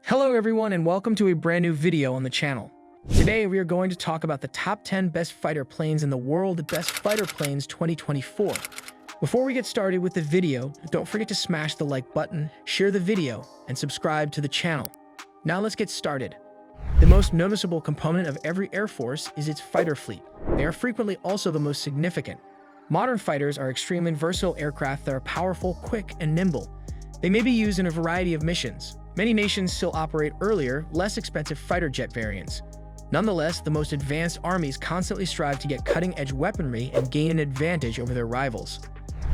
Hello everyone and welcome to a brand new video on the channel. Today we are going to talk about the top 10 best fighter planes in the world, the Best Fighter Planes 2024. Before we get started with the video, don't forget to smash the like button, share the video, and subscribe to the channel. Now let's get started. The most noticeable component of every Air Force is its fighter fleet. They are frequently also the most significant. Modern fighters are extremely versatile aircraft that are powerful, quick, and nimble. They may be used in a variety of missions. Many nations still operate earlier, less expensive fighter jet variants. Nonetheless, the most advanced armies constantly strive to get cutting-edge weaponry and gain an advantage over their rivals.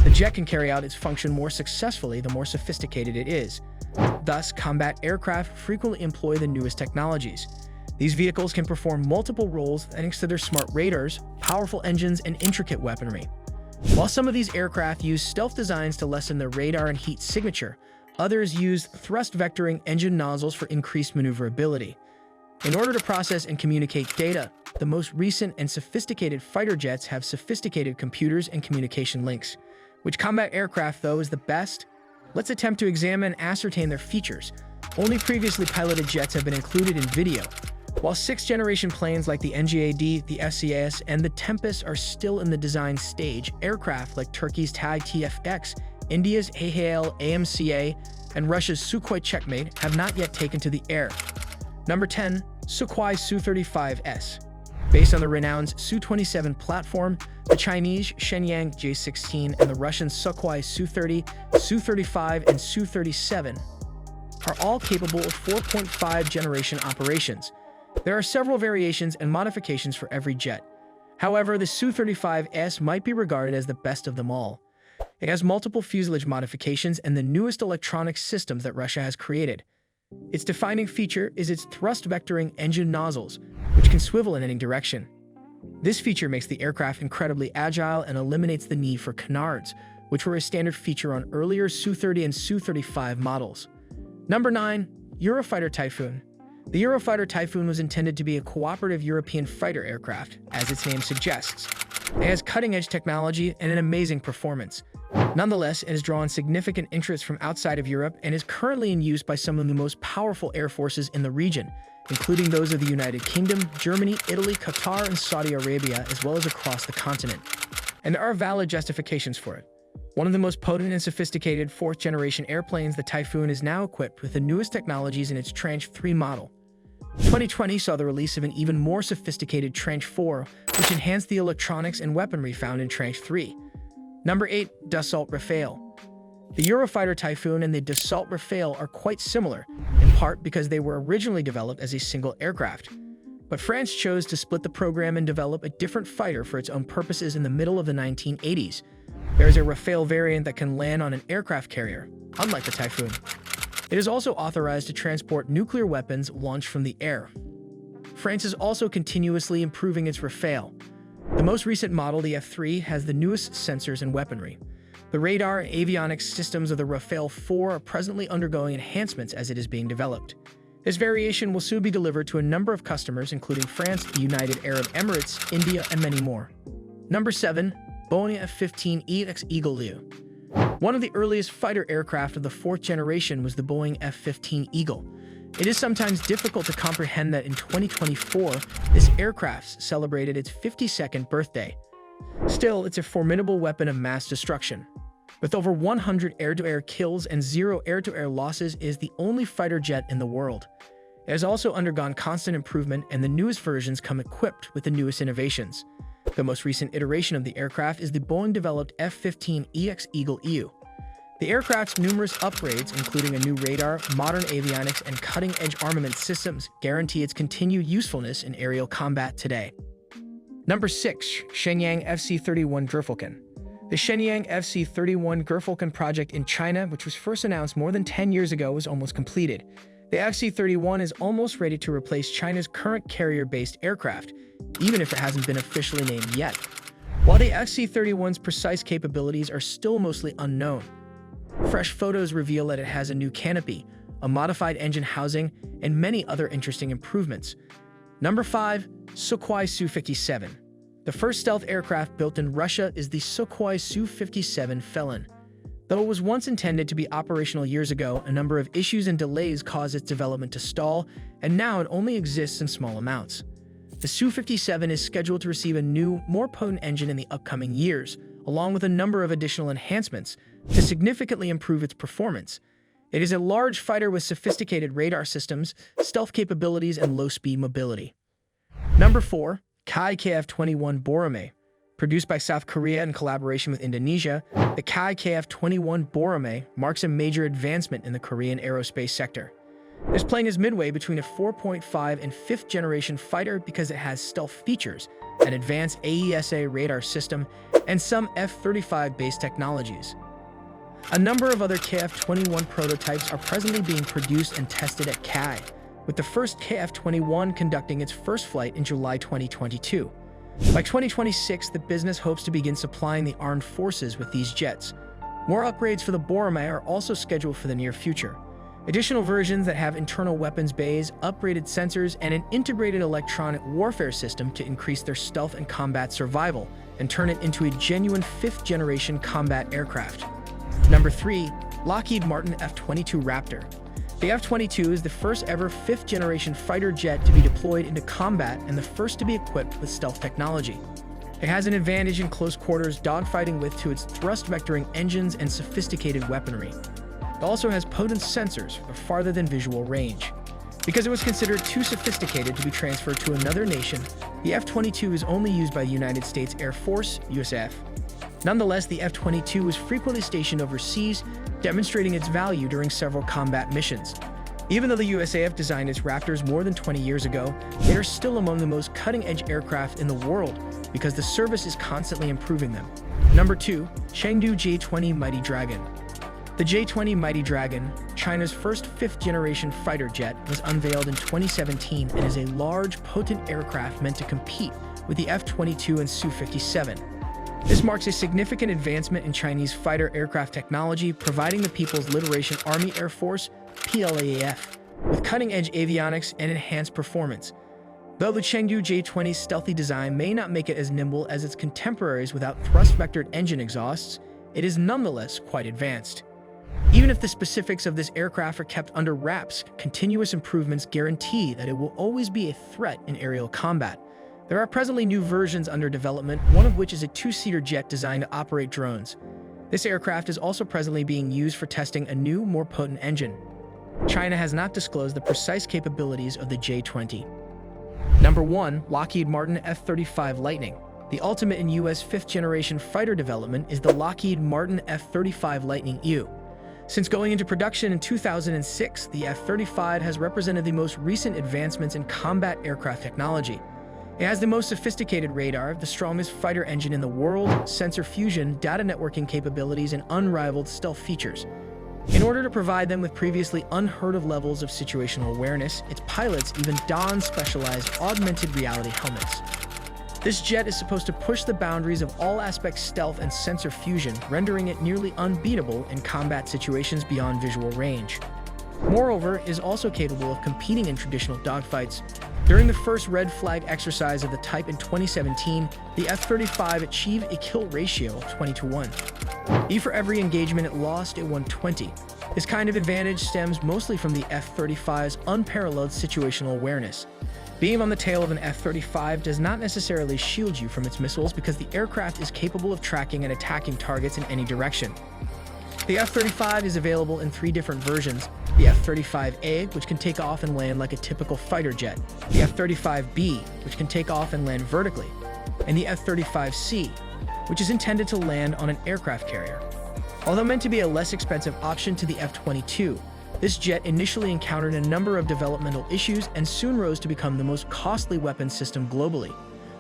The jet can carry out its function more successfully the more sophisticated it is. Thus, combat aircraft frequently employ the newest technologies. These vehicles can perform multiple roles thanks to their smart radars, powerful engines, and intricate weaponry. While some of these aircraft use stealth designs to lessen their radar and heat signature, others use thrust vectoring engine nozzles for increased maneuverability. In order to process and communicate data, the most recent and sophisticated fighter jets have sophisticated computers and communication links. Which combat aircraft, though, is the best? Let's attempt to examine and ascertain their features. Only previously piloted jets have been included in video. While sixth-generation planes like the NGAD, the FCAS, and the Tempest are still in the design stage, aircraft like Turkey's TAG TF-X, India's AHL AMCA, and Russia's Sukhoi Checkmate have not yet taken to the air. Number 10. Sukhoi Su-35S. Based on the renowned Su-27 platform, the Chinese Shenyang J-16 and the Russian Sukhoi Su-30, Su-35, and Su-37 are all capable of 4.5 generation operations. There are several variations and modifications for every jet. However, the Su-35S might be regarded as the best of them all. It has multiple fuselage modifications and the newest electronic systems that Russia has created. Its defining feature is its thrust vectoring engine nozzles, which can swivel in any direction. This feature makes the aircraft incredibly agile and eliminates the need for canards, which were a standard feature on earlier Su-30 and Su-35 models. Number 9. Eurofighter Typhoon. The Eurofighter Typhoon was intended to be a cooperative European fighter aircraft, as its name suggests. It has cutting-edge technology and an amazing performance. Nonetheless, it has drawn significant interest from outside of Europe and is currently in use by some of the most powerful air forces in the region, including those of the United Kingdom, Germany, Italy, Qatar, and Saudi Arabia, as well as across the continent. And there are valid justifications for it. One of the most potent and sophisticated fourth-generation airplanes, the Typhoon is now equipped with the newest technologies in its Tranche 3 model. 2020 saw the release of an even more sophisticated Tranche 4, which enhanced the electronics and weaponry found in Tranche 3. Number 8. Dassault Rafal. The Eurofighter Typhoon and the Dassault Rafal are quite similar, in part because they were originally developed as a single aircraft. But France chose to split the program and develop a different fighter for its own purposes in the middle of the 1980s. There is a Rafale variant that can land on an aircraft carrier, unlike the Typhoon. It is also authorized to transport nuclear weapons launched from the air. France is also continuously improving its Rafale. The most recent model, the F3, has the newest sensors and weaponry. The radar and avionics systems of the Rafale 4 are presently undergoing enhancements as it is being developed. This variation will soon be delivered to a number of customers, including France, the United Arab Emirates, India, and many more. Number 7. Boeing F-15EX Eagle II. One of the earliest fighter aircraft of the fourth generation was the Boeing F-15 Eagle. It is sometimes difficult to comprehend that in 2024, this aircraft celebrated its 52nd birthday. Still, it's a formidable weapon of mass destruction. With over 100 air-to-air kills and 0 air-to-air losses, it is the only fighter jet in the world. It has also undergone constant improvement, and the newest versions come equipped with the newest innovations. The most recent iteration of the aircraft is the Boeing-developed F-15EX Eagle II. The aircraft's numerous upgrades, including a new radar, modern avionics, and cutting-edge armament systems, guarantee its continued usefulness in aerial combat today. Number 6. Shenyang FC-31 Gyrfalcon. The Shenyang FC-31 Gyrfalcon project in China, which was first announced more than 10 years ago, was almost completed. The FC-31 is almost ready to replace China's current carrier-based aircraft, even if it hasn't been officially named yet. While the FC-31's precise capabilities are still mostly unknown, fresh photos reveal that it has a new canopy, a modified engine housing, and many other interesting improvements. Number 5. Sukhoi Su-57. The first stealth aircraft built in Russia is the Sukhoi Su-57 Felon. Though it was once intended to be operational years ago, a number of issues and delays caused its development to stall, and now it only exists in small amounts. The Su-57 is scheduled to receive a new, more potent engine in the upcoming years, along with a number of additional enhancements to significantly improve its performance. It is a large fighter with sophisticated radar systems, stealth capabilities, and low-speed mobility. Number 4. KF-21 Boramae. Produced by South Korea in collaboration with Indonesia, the KF-21 Boramae marks a major advancement in the Korean aerospace sector. This plane is midway between a 4.5 and 5th generation fighter because it has stealth features, an advanced AESA radar system, and some F-35-based technologies. A number of other KF-21 prototypes are presently being produced and tested at KAI, with the first KF-21 conducting its first flight in July 2022. By 2026, the business hopes to begin supplying the armed forces with these jets. More upgrades for the Boramae are also scheduled for the near future. Additional versions that have internal weapons bays, upgraded sensors, and an integrated electronic warfare system to increase their stealth and combat survival and turn it into a genuine 5th-generation combat aircraft. Number 3. Lockheed Martin F-22 Raptor. The F-22 is the first ever 5th-generation fighter jet to be deployed into combat and the first to be equipped with stealth technology. It has an advantage in close quarters dogfighting with to its thrust-vectoring engines and sophisticated weaponry. It also has potent sensors for farther-than-visual range. Because it was considered too sophisticated to be transferred to another nation, the F-22 is only used by the United States Air Force, USAF. Nonetheless, the F-22 was frequently stationed overseas, demonstrating its value during several combat missions. Even though the USAF designed its Raptors more than 20 years ago, they are still among the most cutting-edge aircraft in the world because the service is constantly improving them. Number 2. Chengdu J-20 Mighty Dragon. The J-20 Mighty Dragon, China's first 5th-generation fighter jet, was unveiled in 2017 and is a large, potent aircraft meant to compete with the F-22 and Su-57. This marks a significant advancement in Chinese fighter aircraft technology, providing the People's Liberation Army Air Force, PLAAF, with cutting-edge avionics and enhanced performance. Though the Chengdu J-20's stealthy design may not make it as nimble as its contemporaries without thrust-vectored engine exhausts, it is nonetheless quite advanced. Even if the specifics of this aircraft are kept under wraps, continuous improvements guarantee that it will always be a threat in aerial combat. There are presently new versions under development, one of which is a 2-seater jet designed to operate drones. This aircraft is also presently being used for testing a new, more potent engine. China has not disclosed the precise capabilities of the J-20. Number 1. Lockheed Martin F-35 Lightning. The ultimate in U.S. 5th-generation fighter development is the Lockheed Martin F-35 Lightning II. Since going into production in 2006, the F-35 has represented the most recent advancements in combat aircraft technology. It has the most sophisticated radar, the strongest fighter engine in the world, sensor fusion, data networking capabilities, and unrivaled stealth features. In order to provide them with previously unheard-of levels of situational awareness, its pilots even don specialized augmented reality helmets. This jet is supposed to push the boundaries of all aspects stealth and sensor fusion, rendering it nearly unbeatable in combat situations beyond visual range. Moreover, it is also capable of competing in traditional dogfights. During the first red flag exercise of the type in 2017, the F-35 achieved a kill ratio of 20-to-1. For every engagement it lost, it won 20. This kind of advantage stems mostly from the F-35's unparalleled situational awareness. Being on the tail of an F-35 does not necessarily shield you from its missiles because the aircraft is capable of tracking and attacking targets in any direction. The F-35 is available in 3 different versions: the F-35A, which can take off and land like a typical fighter jet, the F-35B, which can take off and land vertically, and the F-35C, which is intended to land on an aircraft carrier. Although meant to be a less expensive option to the F-22, this jet initially encountered a number of developmental issues and soon rose to become the most costly weapon system globally.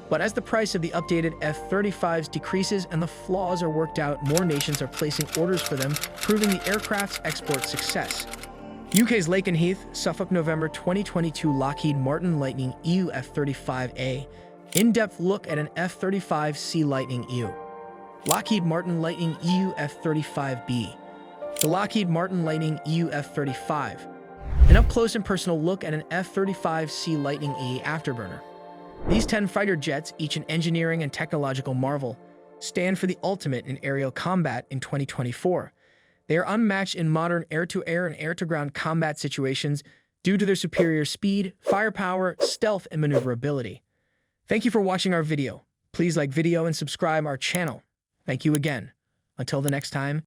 But as the price of the updated F-35s decreases and the flaws are worked out, more nations are placing orders for them, proving the aircraft's export success. UK's Lakenheath, Suffolk, November 2022. Lockheed Martin Lightning EU F-35A. In-depth look at an F-35C Lightning EU. Lockheed Martin Lightning EU F-35B. The Lockheed Martin Lightning EU F-35. An up-close and personal look at an F-35C Lightning E afterburner. These 10 fighter jets, each an engineering and technological marvel, stand for the ultimate in aerial combat in 2024. They are unmatched in modern air-to-air and air-to-ground combat situations due to their superior speed, firepower, stealth, and maneuverability. Thank you for watching our video. Please like video and subscribe our channel. Thank you again. Until the next time,